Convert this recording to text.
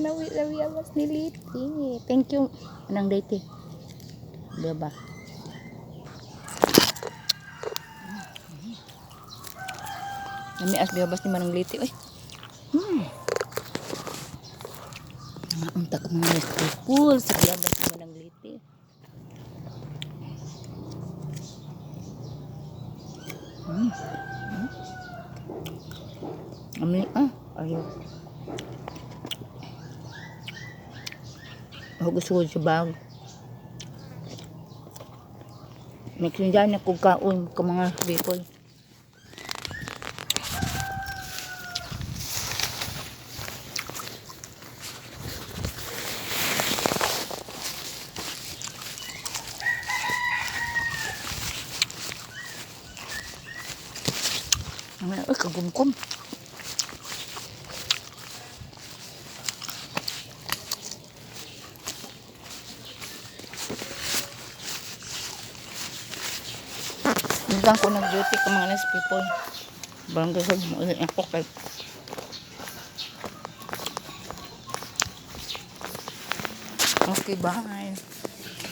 Nawi-lawi ni Liti. Thank you. Anang Liti. Diba? Nami as biyabas ni Manang Liti. Uy. Unta ka mga people sa biyabas ni Manang Liti. Ayaw. Gusto ko sa bag. Nagsindihan na kong kaon ka mga people. Ay, kagumkum. Minsan ko nag-duty ka mga nice people. Barangay sa ulit ako kay okay, bye.